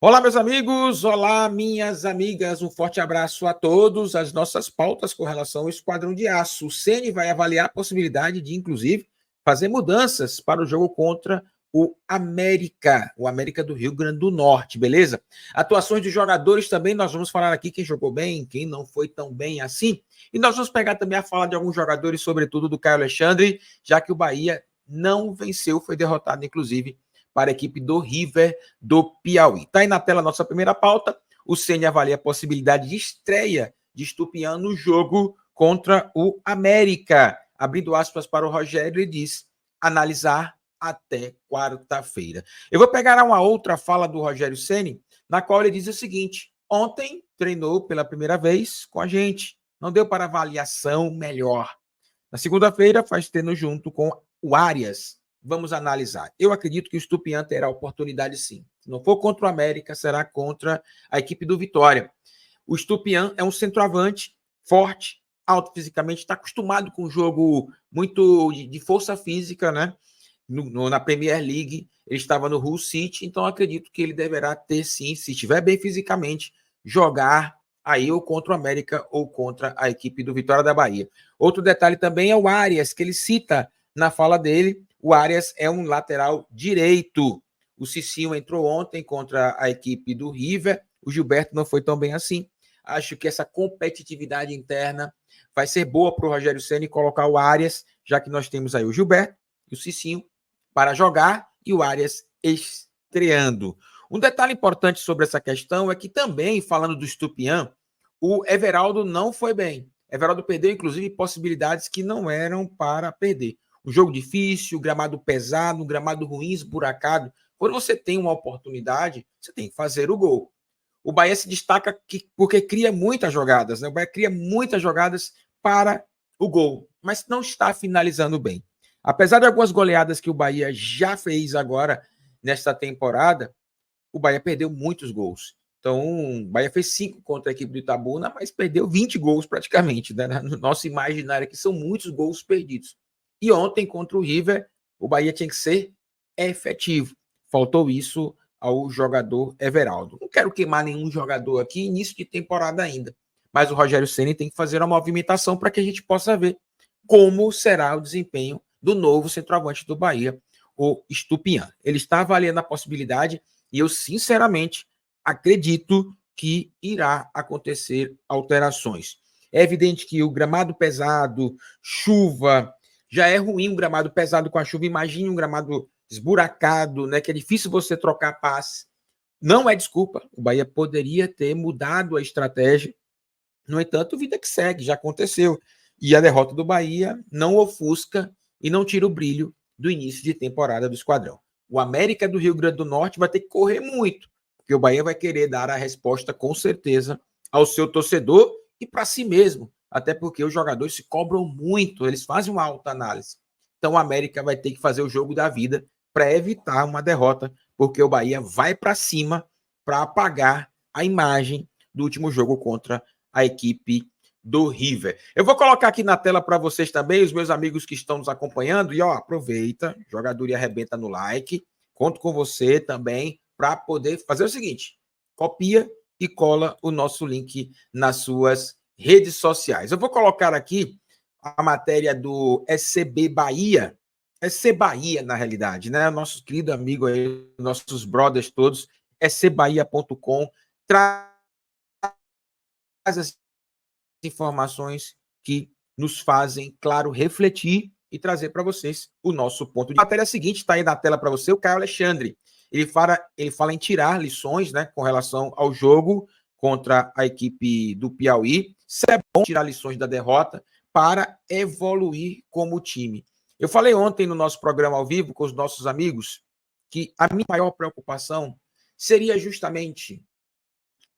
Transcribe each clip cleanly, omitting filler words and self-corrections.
Olá, meus amigos, olá, minhas amigas, um forte abraço a todos. As nossas pautas com relação ao Esquadrão de Aço. O Ceni vai avaliar a possibilidade de, inclusive, fazer mudanças para o jogo contra o América do Rio Grande do Norte, beleza? Atuações dos jogadores também, nós vamos falar aqui quem jogou bem, quem não foi tão bem assim. E nós vamos pegar também a fala de alguns jogadores, sobretudo do Caio Alexandre, já que o Bahia não venceu, foi derrotado, inclusive, para a equipe do River do Piauí. Está aí na tela a nossa primeira pauta. O Ceni avalia a possibilidade de estreia de Estupiñán no jogo contra o América. Abrindo aspas para o Rogério, ele diz analisar até quarta-feira. Eu vou pegar uma outra fala do Rogério Ceni, na qual ele diz o seguinte: ontem treinou pela primeira vez com a gente, não deu para avaliação melhor. Na segunda-feira faz treino junto com o Arias. Vamos analisar. Eu acredito que o Estupiñán terá oportunidade sim. Se não for contra o América, será contra a equipe do Vitória. O Estupiñán é um centroavante forte, alto fisicamente, está acostumado com um jogo muito de força física, né? Na Premier League, ele estava no Hull City, então acredito que ele deverá ter sim, se estiver bem fisicamente, jogar aí ou contra o América ou contra a equipe do Vitória da Bahia. Outro detalhe também é o Arias, que ele cita na fala dele. O Arias é um lateral direito. O Cicinho entrou ontem contra a equipe do River. O Gilberto não foi tão bem assim. Acho que essa competitividade interna vai ser boa para o Rogério Ceni colocar o Arias, já que nós temos aí o Gilberto e o Cicinho para jogar e o Arias estreando. Um detalhe importante sobre essa questão é que também, falando do Estupiñán, o Everaldo não foi bem. Everaldo perdeu, inclusive, possibilidades que não eram para perder. Um jogo difícil, gramado pesado, um gramado ruim, esburacado. Quando você tem uma oportunidade, você tem que fazer o gol. O Bahia se destaca porque cria muitas jogadas, né? O Bahia cria muitas jogadas para o gol, mas não está finalizando bem. Apesar de algumas goleadas que o Bahia já fez agora, nesta temporada, o Bahia perdeu muitos gols. Então, o Bahia fez 5 contra a equipe do Itabuna, mas perdeu 20 gols praticamente, né? No nosso imaginário que são muitos gols perdidos. E ontem, contra o River, o Bahia tinha que ser efetivo. Faltou isso ao jogador Everaldo. Não quero queimar nenhum jogador aqui, início de temporada ainda. Mas o Rogério Ceni tem que fazer uma movimentação para que a gente possa ver como será o desempenho do novo centroavante do Bahia, o Estupiñán. Ele está avaliando a possibilidade e eu, sinceramente, acredito que irá acontecer alterações. É evidente que o gramado pesado, chuva, já é ruim um gramado pesado com a chuva. Imagine um gramado esburacado, né, que é difícil você trocar passe. Não é desculpa. O Bahia poderia ter mudado a estratégia. No entanto, vida que segue, já aconteceu. E a derrota do Bahia não ofusca e não tira o brilho do início de temporada do Esquadrão. O América do Rio Grande do Norte vai ter que correr muito, porque o Bahia vai querer dar a resposta, com certeza, ao seu torcedor e para si mesmo, até porque os jogadores se cobram muito, eles fazem uma alta análise. Então o América vai ter que fazer o jogo da vida para evitar uma derrota, porque o Bahia vai para cima para apagar a imagem do último jogo contra a equipe do River. Eu vou colocar aqui na tela para vocês também, os meus amigos que estão nos acompanhando, e ó, aproveita, jogador e arrebenta no like, conto com você também para poder fazer o seguinte, copia e cola o nosso link nas suas redes sociais. Eu vou colocar aqui a matéria do SCB Bahia, SC Bahia na realidade, né? Nosso querido amigo aí, nossos brothers todos, scbahia.com, traz as informações que nos fazem, claro, refletir e trazer para vocês o nosso ponto de vista. A matéria seguinte está aí na tela para você, o Caio Alexandre. Ele fala em tirar lições, né, com relação ao jogo contra a equipe do Piauí. Se é bom tirar lições da derrota para evoluir como time. Eu falei ontem no nosso programa ao vivo com os nossos amigos que a minha maior preocupação seria justamente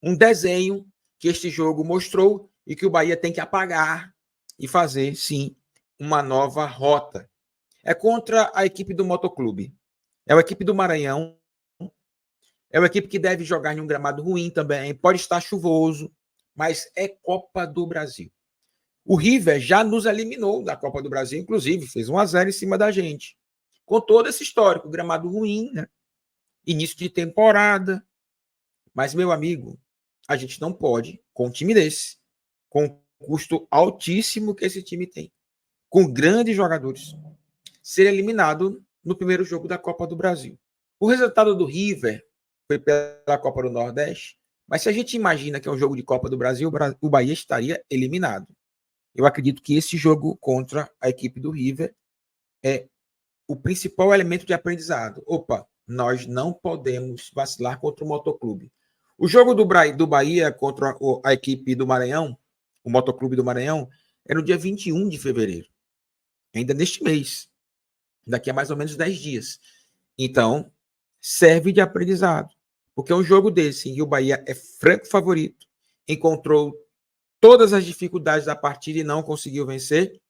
um desenho que este jogo mostrou e que o Bahia tem que apagar e fazer, sim, uma nova rota. É contra a equipe do Motoclube. É a equipe do Maranhão. É uma equipe que deve jogar em um gramado ruim também. Pode estar chuvoso, mas é Copa do Brasil. O River já nos eliminou da Copa do Brasil, inclusive, fez 1-0 em cima da gente. Com todo esse histórico, gramado ruim, né? Início de temporada. Mas, meu amigo, a gente não pode, com um time desse, com o custo altíssimo que esse time tem, com grandes jogadores, ser eliminado no primeiro jogo da Copa do Brasil. O resultado do River foi pela Copa do Nordeste, mas se a gente imagina que é um jogo de Copa do Brasil, o Bahia estaria eliminado. Eu acredito que esse jogo contra a equipe do River é o principal elemento de aprendizado. Opa, nós não podemos vacilar contra o Motoclube. O jogo do Bahia contra a equipe do Maranhão, o Motoclube do Maranhão, é no dia 21 de fevereiro, ainda neste mês, daqui a mais ou menos 10 dias. Então, serve de aprendizado, porque é um jogo desse em que o Bahia é franco favorito, encontrou todas as dificuldades da partida e não conseguiu vencer,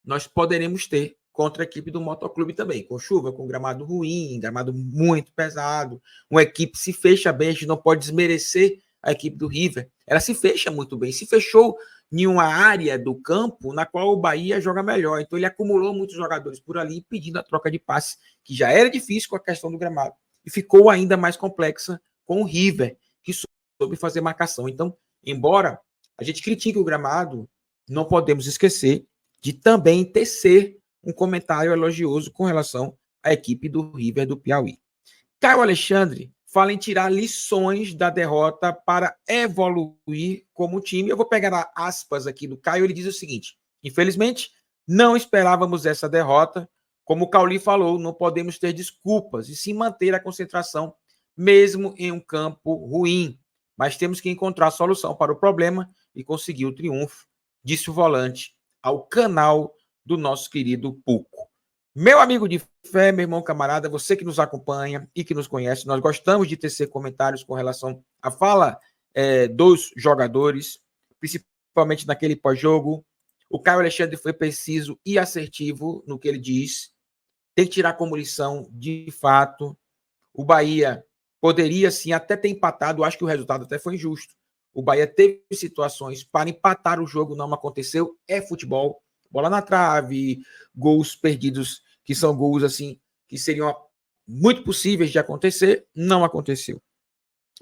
nós poderemos ter contra a equipe do Motoclube também, com chuva, com gramado ruim, gramado muito pesado, uma equipe se fecha bem, a gente não pode desmerecer a equipe do River, ela se fecha muito bem, se fechou em uma área do campo na qual o Bahia joga melhor, então ele acumulou muitos jogadores por ali, pedindo a troca de passe, que já era difícil com a questão do gramado, e ficou ainda mais complexa com o River, que soube fazer marcação. Então, embora a gente critique o gramado, não podemos esquecer de também tecer um comentário elogioso com relação à equipe do River do Piauí. Caio Alexandre fala em tirar lições da derrota para evoluir como time. Eu vou pegar aspas aqui do Caio, ele diz o seguinte: infelizmente, não esperávamos essa derrota. Como o Cauli falou, não podemos ter desculpas e sim manter a concentração, mesmo em um campo ruim. Mas temos que encontrar solução para o problema e conseguir o triunfo, disse o volante ao canal do nosso querido Puco. Meu amigo de fé, meu irmão camarada, você que nos acompanha e que nos conhece, nós gostamos de tecer comentários com relação à fala dos jogadores, principalmente naquele pós-jogo. O Caio Alexandre foi preciso e assertivo no que ele diz. Tem que tirar como lição, de fato. O Bahia poderia, sim, até ter empatado. Acho que o resultado até foi injusto. O Bahia teve situações para empatar o jogo, não aconteceu. É futebol. Bola na trave, gols perdidos, que são gols assim, que seriam muito possíveis de acontecer. Não aconteceu.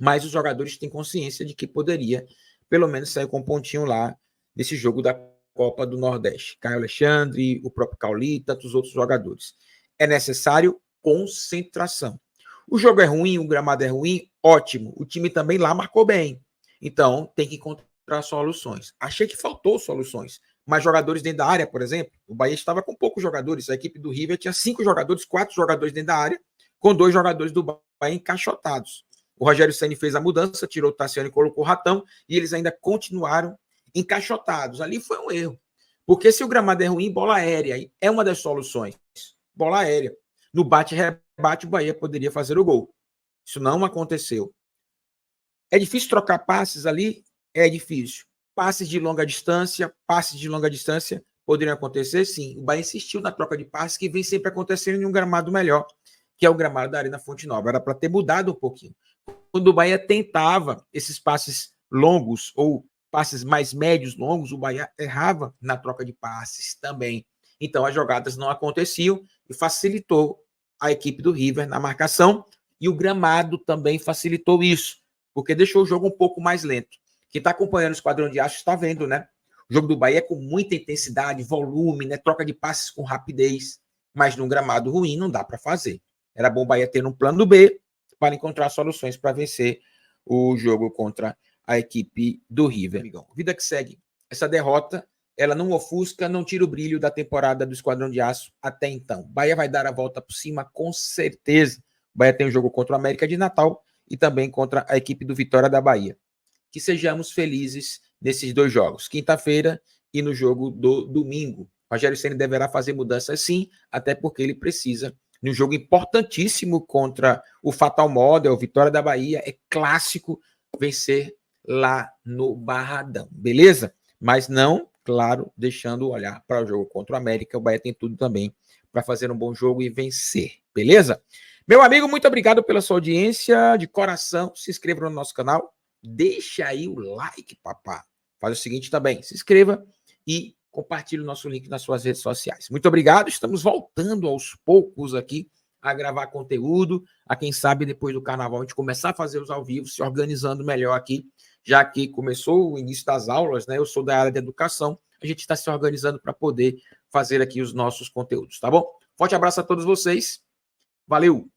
Mas os jogadores têm consciência de que poderia, pelo menos, sair com um pontinho lá nesse jogo da Copa do Nordeste. Caio Alexandre, o próprio Cauli, tantos outros jogadores. É necessário concentração. O jogo é ruim, o gramado é ruim, ótimo. O time também lá marcou bem. Então, tem que encontrar soluções. Achei que faltou soluções. Mas jogadores dentro da área, por exemplo, o Bahia estava com poucos jogadores. A equipe do River tinha 5 jogadores, 4 jogadores dentro da área, com 2 jogadores do Bahia encaixotados. O Rogério Ceni fez a mudança, tirou o Tassiano e colocou o Ratão, e eles ainda continuaram encaixotados. Ali foi um erro. Porque se o gramado é ruim, bola aérea é uma das soluções. Bola aérea. No bate-rebate, o Bahia poderia fazer o gol. Isso não aconteceu. É difícil trocar passes ali? É difícil. Passes de longa distância poderiam acontecer? Sim. O Bahia insistiu na troca de passes, que vem sempre acontecendo em um gramado melhor, que é o gramado da Arena Fonte Nova. Era para ter mudado um pouquinho. Quando o Bahia tentava esses passes longos ou passes mais médios, longos, o Bahia errava na troca de passes também. Então, as jogadas não aconteciam e facilitou a equipe do River na marcação, e o gramado também facilitou isso, porque deixou o jogo um pouco mais lento. Quem está acompanhando o Esquadrão de Aço está vendo, né? O jogo do Bahia é com muita intensidade, volume, né? Troca de passes com rapidez, mas num gramado ruim não dá para fazer. Era bom o Bahia ter um plano B para encontrar soluções para vencer o jogo contra a equipe do River. Amigão, vida que segue. Essa derrota, ela não ofusca, não tira o brilho da temporada do Esquadrão de Aço até então. Bahia vai dar a volta por cima, com certeza. O Bahia tem um jogo contra o América de Natal e também contra a equipe do Vitória da Bahia. Que sejamos felizes nesses 2 jogos, quinta-feira e no jogo do domingo. O Rogério Ceni deverá fazer mudanças sim, até porque ele precisa, num jogo importantíssimo contra o Fatal Model, Vitória da Bahia, é clássico vencer lá no Barradão, beleza? Mas não, claro, deixando olhar para o jogo contra o América, o Bahia tem tudo também para fazer um bom jogo e vencer, beleza? Meu amigo, muito obrigado pela sua audiência, de coração, se inscreva no nosso canal, deixa aí o like, papá. Faz o seguinte também, se inscreva e compartilhe o nosso link nas suas redes sociais. Muito obrigado, estamos voltando aos poucos aqui a gravar conteúdo, a quem sabe depois do carnaval a gente começar a fazer os ao vivo, se organizando melhor aqui, já que começou o início das aulas, né? Eu sou da área de educação, a gente está se organizando para poder fazer aqui os nossos conteúdos, tá bom? Forte abraço a todos vocês, valeu!